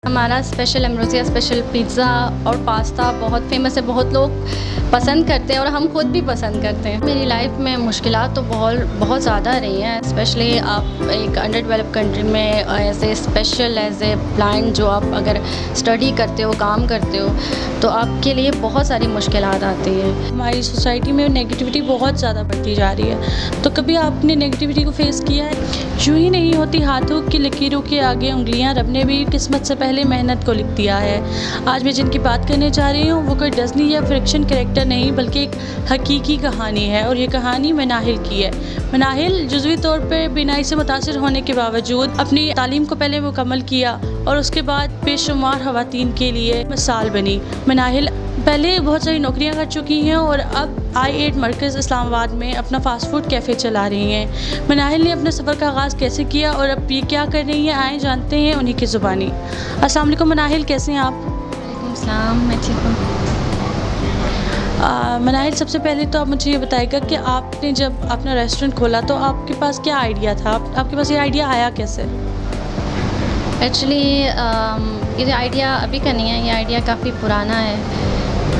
हमारा special ambrosia special pizza और pasta बहुत फेमस है, बहुत लोग पसंद करते हैं और हम खुद भी पसंद करते हैं। मेरी लाइफ में मुश्किलात तो बहुत ज़्यादा रही हैं, स्पेशली आप एक अंडर डेवलप कंट्री में as a special as a blind जो आप अगर स्टडी करते हो, काम करते हो, तो आपके लिए बहुत सारी मुश्किलात आती है। हमारी सोसाइटी में नेगेटिविटी बहुत ज़्यादा बढ़ती जा रही है, तो कभी आपने नेगेटिविटी को फेस किया है? यूँ ही नहीं होती हाथों की लकीरों के आगे उंगलियां, रब ने भी किस्मत से पहले मेहनत को लिख दिया है। आज मैं जिनकी बात करने जा रही हूँ वो कोई डिज़नी या फिक्शन कैरेक्टर नहीं, बल्कि एक हकीकी कहानी है, और ये कहानी मनाहिल की है। मनाहिल जुज़वी तौर पर बीनाई से मुतासिर होने के बावजूद अपनी तालीम को पहले मुकम्मल किया और उसके बाद बेशुमार ख़वातीन के लिए मिसाल बनी। मनाहिल पहले बहुत सारी नौकरियां कर चुकी हैं और अब I8 मरकज़ इस्लामाबाद में अपना फ़ास्ट फूड कैफ़े चला रही हैं। मनाहिल ने अपने सफ़र का आगाज़ कैसे किया और अब ये क्या कर रही हैं, आए जानते हैं उन्हीं की ज़ुबानी। अस्सलाम वालेकुम मनाहिल, कैसे हैं आप? वालेकुम सलाम, मैं ठीक हूँ। मनाहिल, सबसे पहले तो आप मुझे ये बताइएगा कि आपने जब अपना रेस्टोरेंट खोला तो आपके पास क्या आइडिया था? आपके पास ये आइडिया आया कैसे? एक्चुअली ये आइडिया अभी का नहीं है, ये आइडिया काफ़ी पुराना है।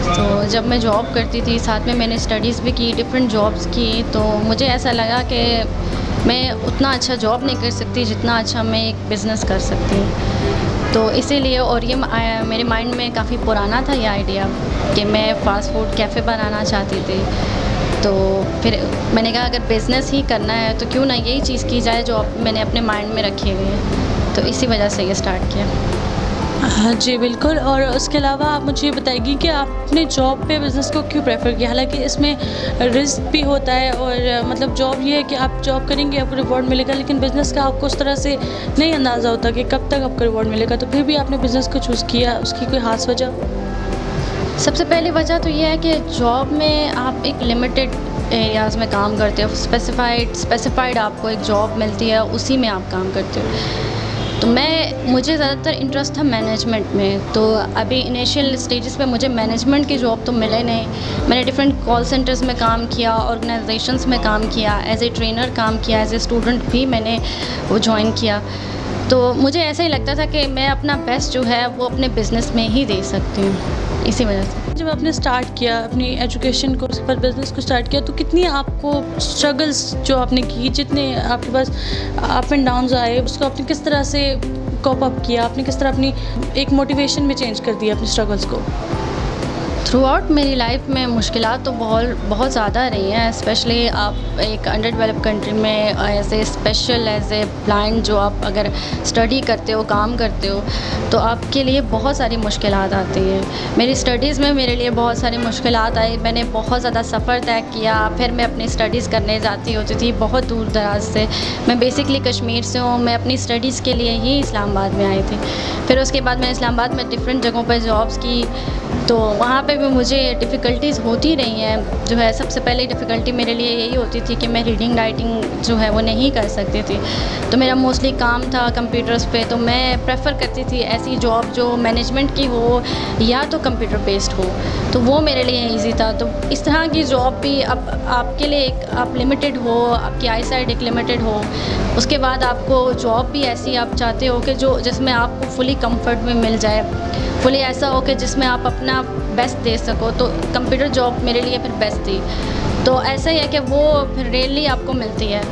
तो जब मैं जॉब करती थी, साथ में मैंने स्टडीज़ भी की, डिफरेंट जॉब्स की, तो मुझे ऐसा लगा कि मैं उतना अच्छा जॉब नहीं कर सकती जितना अच्छा मैं एक बिज़नेस कर सकती हूँ। तो इसीलिए, और ये मेरे माइंड में काफ़ी पुराना था ये आइडिया कि मैं फ़ास्ट फूड कैफ़े बनाना चाहती थी। तो फिर मैंने कहा अगर बिज़नेस ही करना है तो क्यों ना यही चीज़ की जाए जो मैंने अपने माइंड में रखी हुई है। तो इसी वजह से ये स्टार्ट किया। हाँ जी, बिल्कुल। और उसके अलावा आप मुझे ये बताइए कि आपने जॉब पे बिज़नेस को क्यों प्रेफर किया? हालांकि इसमें रिस्क भी होता है, और मतलब जॉब ये है कि आप जॉब करेंगे आपको रिवॉर्ड मिलेगा, लेकिन बिज़नेस का आपको उस तरह से नहीं अंदाज़ा होता कि कब तक आपको रिवॉर्ड मिलेगा। तो फिर भी आपने बिज़नेस को चूज़ किया, उसकी कोई ख़ास वजह? सबसे पहली वजह तो ये है कि जॉब में आप एक लिमिटेड एरियाज़ में काम करते हो, स्पेसिफाइड आपको एक जॉब मिलती है, उसी में आप काम करते हो। तो मुझे ज़्यादातर इंटरेस्ट था मैनेजमेंट में। तो अभी इनिशियल स्टेजेस पे मुझे मैनेजमेंट की जॉब तो मिले नहीं। मैंने डिफरेंट कॉल सेंटर्स में काम किया, ऑर्गेनाइजेशंस में काम किया, एज ए ट्रेनर काम किया, एज ए स्टूडेंट भी मैंने वो ज्वाइन किया। तो मुझे ऐसा ही लगता था कि मैं अपना बेस्ट जो है वो अपने बिज़नेस में ही दे सकती हूँ, इसी वजह से। जब आपने स्टार्ट किया अपनी एजुकेशन को, उसके बाद बिज़नेस को स्टार्ट किया, तो कितनी आपको स्ट्रगल्स जो आपने की, जितने आपके पास अप एंड डाउन्स आए, उसको आपने किस तरह से कॉप अप किया? आपने किस तरह अपनी एक मोटिवेशन में चेंज कर दिया अपनी स्ट्रगल्स को? थ्रू आउट मेरी लाइफ में मुश्किलात तो बहुत ज़्यादा रही हैं, स्पेशली आप एक अंडर डेवलप कंट्री में as a special as a blind जो आप अगर स्टडी करते हो, काम करते हो, तो आपके लिए बहुत सारी मुश्किलात आती हैं। मेरी स्टडीज़ में मेरे लिए बहुत सारी मुश्किलात आई। मैंने बहुत ज़्यादा सफ़र तय किया, फिर मैं अपनी स्टडीज़ करने जाती होती थी बहुत दूर दराज से। मैं बेसिकली कश्मीर से हूँ, मैं अपनी स्टडीज़ के लिए ही इस्लामाबाद में आई थी। फिर उसके बाद मैंने इस्लामाबाद में डिफरेंट जगहों पर जॉब्स की, तो वहाँ पे भी मुझे डिफ़िकल्टीज़ होती रही हैं। जो है सबसे पहले डिफ़िकल्टी मेरे लिए यही होती थी कि मैं रीडिंग राइटिंग जो है वो नहीं कर सकती थी। तो मेरा मोस्टली काम था कंप्यूटर्स पे, तो मैं प्रेफर करती थी ऐसी जॉब जो मैनेजमेंट की हो या तो कंप्यूटर बेस्ड हो, तो वो मेरे लिए ईज़ी था। तो इस तरह की जॉब भी अब आपके लिए एक आप लिमिटेड हो, आपकी आई साइड एक लिमिटेड हो, उसके बाद आपको जॉब भी ऐसी आप चाहते हो कि जो जिसमें आपको फुली कम्फर्ट में मिल जाए, फुली ऐसा हो कि जिसमें आप अपना बेस्ट दे सको। तो कंप्यूटर जॉब मेरे लिए फिर बेस्ट थी। तो ऐसा ही है कि वो फिर रेयरली आपको मिलती है।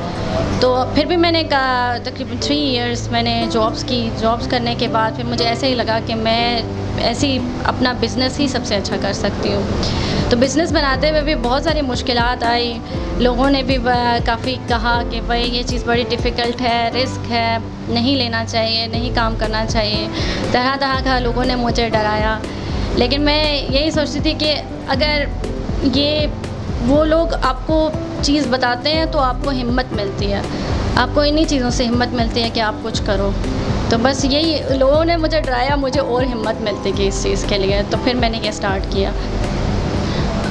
तो फिर भी मैंने तकरीबन 3 इयर्स मैंने जॉब्स करने के बाद फिर मुझे ऐसे ही लगा कि मैं ऐसी अपना बिज़नेस ही सबसे अच्छा कर सकती हूँ। तो बिज़नेस बनाते हुए भी बहुत सारी मुश्किलात आई। लोगों ने भी काफ़ी कहा कि भाई ये चीज़ बड़ी डिफ़िकल्ट है, रिस्क है, नहीं लेना चाहिए, नहीं काम करना चाहिए। तरह तरह का लोगों ने मुझे डराया, लेकिन मैं यही सोचती थी कि अगर ये वो लोग आपको चीज़ बताते हैं तो आपको हिम्मत मिलती है, आपको इन्हीं चीज़ों से हिम्मत मिलती है कि आप कुछ करो। तो बस यही लोगों ने मुझे डराया, मुझे और हिम्मत मिलती कि इस चीज़ के लिए, तो फिर मैंने ये स्टार्ट किया।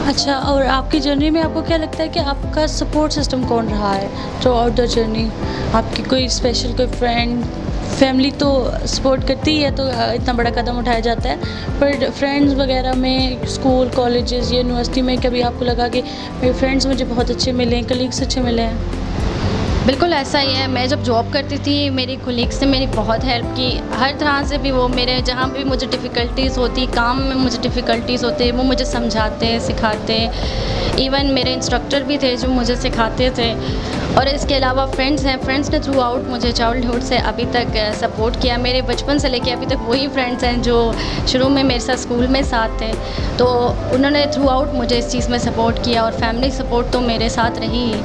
अच्छा, और आपकी जर्नी में आपको क्या लगता है कि आपका सपोर्ट सिस्टम कौन रहा है थ्रू आउट द जर्नी? आपकी कोई स्पेशल कोई फ्रेंड? फैमिली तो सपोर्ट करती ही है, तो इतना बड़ा कदम उठाया जाता है, पर फ्रेंड्स वगैरह में, स्कूल, कॉलेजेस, यूनिवर्सिटी में कभी आपको लगा कि मेरे फ्रेंड्स मुझे बहुत अच्छे मिले हैं, कलीग्स अच्छे मिले हैं? बिल्कुल ऐसा ही है। मैं जब जॉब करती थी मेरी कोलीग्स ने मेरी बहुत हेल्प की, हर तरह से भी वो मेरे जहाँ भी मुझे डिफ़िकल्टीज़ होती, काम में मुझे डिफ़िकल्टीज़ होते, वो मुझे समझाते सिखाते। इवन मेरे इंस्ट्रक्टर भी थे जो मुझे सिखाते थे। और इसके अलावा फ्रेंड्स हैं, फ्रेंड्स ने थ्रू आउट मुझे चाइल्डहुड से अभी तक सपोर्ट किया। मेरे बचपन से लेके अभी तक वही फ्रेंड्स हैं जो शुरू में मेरे साथ स्कूल में साथ थे, तो उन्होंने थ्रू आउट मुझे इस चीज़ में सपोर्ट किया और फैमिली सपोर्ट तो मेरे साथ रही ही।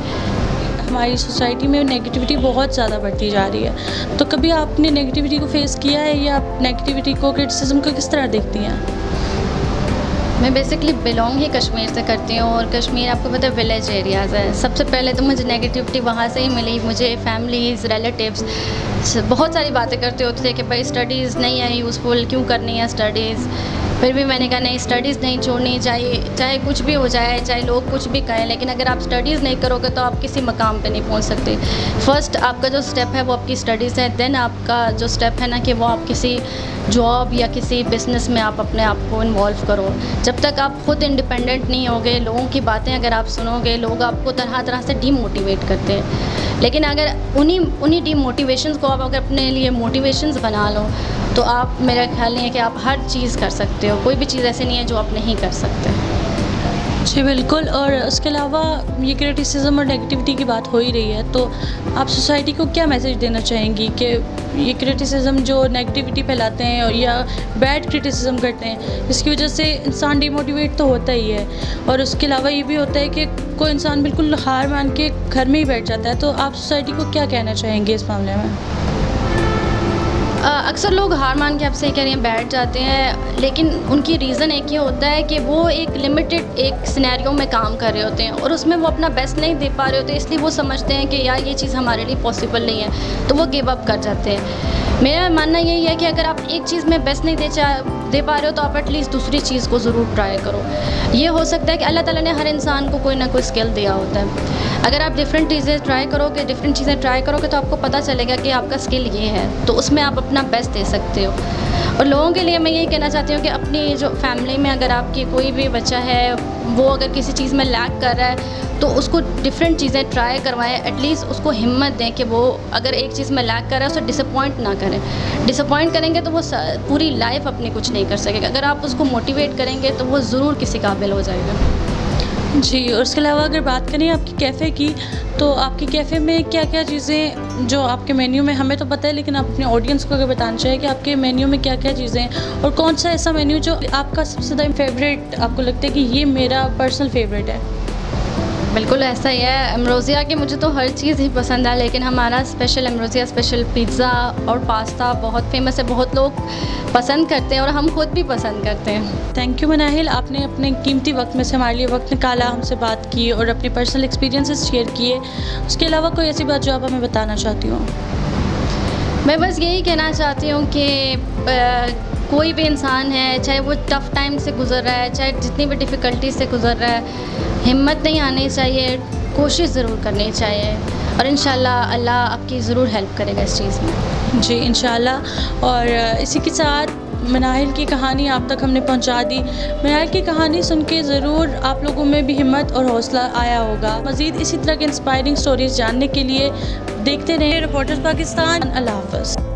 हमारी सोसाइटी में नेगेटिविटी बहुत ज़्यादा बढ़ती जा रही है, तो कभी आपने नेगेटिविटी को फेस किया है या आप नेगेटिविटी को, क्रिटिसिज्म को किस तरह देखती हैं? मैं बेसिकली बिलोंग ही कश्मीर से करती हूँ और कश्मीर आपको पता है विलेज एरियाज़ है। सबसे पहले तो मुझे नेगेटिविटी वहाँ से ही मिली। मुझे फैमिलीज़, रिलेटिव्स बहुत सारी बातें करते होते थे कि भाई स्टडीज़ नहीं है यूज़फुल, क्यों करनी है स्टडीज़। फिर भी मैंने कहा नहीं, स्टडीज़ नहीं छोड़नी चाहिए, चाहे कुछ भी हो जाए, चाहे लोग कुछ भी कहें, लेकिन अगर आप स्टडीज़ नहीं करोगे तो आप किसी मकाम पे नहीं पहुंच सकते। फ़र्स्ट आपका जो स्टेप है वो आपकी स्टडीज़ है, देन आपका जो स्टेप है ना कि वो आप किसी जॉब या किसी बिज़नेस में आप अपने आप को इन्वॉल्व करो। जब तक आप खुद इंडिपेंडेंट नहीं होगे, लोगों की बातें अगर आप सुनोगे, लोग आपको तरह तरह से डीमोटिवेट करते हैं। लेकिन अगर उन्हीं डीमोटिवेशंस को आप अगर अपने लिए मोटिवेशंस बना लो तो आप, मेरा ख्याल नहीं है कि आप हर चीज़ कर सकते हो। कोई भी चीज़ ऐसी नहीं है जो आप नहीं कर सकते। जी बिल्कुल। और उसके अलावा ये क्रिटिसिज्म और नेगेटिविटी की बात हो ही रही है, तो आप सोसाइटी को क्या मैसेज देना चाहेंगी कि ये क्रिटिसिज्म जो नेगेटिविटी फैलाते हैं और या बैड क्रिटिसिज्म करते हैं, इसकी वजह से इंसान डिमोटिवेट तो होता ही है, और उसके अलावा ये भी होता है कि कोई इंसान बिल्कुल हार मान के घर में ही बैठ जाता है। तो आप सोसाइटी को क्या कहना चाहेंगे इस मामले में? अक्सर लोग हार मान के आपसे कह रही हैं बैठ जाते हैं, लेकिन उनकी रीज़न एक ही होता है कि वो एक लिमिटेड एक सिनेरियो में काम कर रहे होते हैं और उसमें वो अपना बेस्ट नहीं दे पा रहे होते, इसलिए वो समझते हैं कि यार ये चीज़ हमारे लिए पॉसिबल नहीं है, तो वो गिव अप कर जाते हैं। मेरा मानना यही है कि अगर आप एक चीज़ में बेस्ट नहीं दे पा रहे हो तो आप एटलीस्ट दूसरी चीज़ को ज़रूर ट्राई करो। ये हो सकता है कि अल्लाह ताला ने हर इंसान को कोई ना कोई स्किल दिया होता है। अगर आप डिफरेंट चीज़ें ट्राई करोगे तो आपको पता चलेगा कि आपका स्किल ये है, तो उसमें आप अपना बेस्ट दे सकते हो। और लोगों के लिए मैं यही कहना चाहती हूँ कि अपनी जो फैमिली में अगर आपकी कोई भी बच्चा है वो अगर किसी चीज़ में लैक कर रहा है तो उसको डिफरेंट चीज़ें ट्राई करवाएं, एटलीस्ट उसको हिम्मत दें कि वो अगर एक चीज़ में लैक कर रहा है उसे डिसअपॉइंट ना करें। डिसअपॉइंट करेंगे तो वो पूरी लाइफ अपनी कुछ नहीं कर सकेगा। अगर आप उसको मोटिवेट करेंगे तो वो ज़रूर किसी काबिल हो जाएगा। जी, और उसके अलावा अगर बात करें आपकी कैफ़े की, तो आपके कैफ़े में क्या-क्या चीज़ें जो आपके मेन्यू में, हमें तो पता है लेकिन आप अपने ऑडियंस को अगर बताना चाहिए कि आपके मेन्यू में क्या-क्या चीज़ें हैं, और कौन सा ऐसा मेन्यू जो आपका सबसे ज़्यादा फेवरेट आपको लगता है कि ये मेरा पर्सनल फेवरेट है? बिल्कुल ऐसा ही है। अमरोज़िया की मुझे तो हर चीज़ ही पसंद है, लेकिन हमारा स्पेशल अमरोज़िया स्पेशल पिज़्ज़ा और पास्ता बहुत फेमस है, बहुत लोग पसंद करते हैं और हम खुद भी पसंद करते हैं। थैंक यू मनाहिल, आपने अपने कीमती वक्त में से हमारे लिए वक्त निकाला, हमसे बात की और अपने पर्सनल एक्सपीरियंसेस शेयर किए। उसके अलावा कोई ऐसी बात जो आप हमें बताना चाहती हो? मैं बस यही कहना चाहती हूँ कि कोई भी इंसान है, चाहे वो टफ़ टाइम से गुज़र रहा है, चाहे जितनी भी डिफ़िकल्टी से गुज़र रहा है, हिम्मत नहीं आनी चाहिए, कोशिश ज़रूर करनी चाहिए और इंशाल्लाह अल्लाह आपकी ज़रूर हेल्प करेगा इस चीज़ में। जी इंशाल्लाह। और इसी के साथ मनाहिल की कहानी आप तक हमने पहुंचा दी। मनाहिल की कहानी सुन के ज़रूर आप लोगों में भी हिम्मत और हौसला आया होगा। मज़ीद इसी तरह के इंस्पायरिंग स्टोरीज़ जानने के लिए देखते रहें रिपोर्टर्स पाकिस्तान। अल्लाह हाफ़िज़।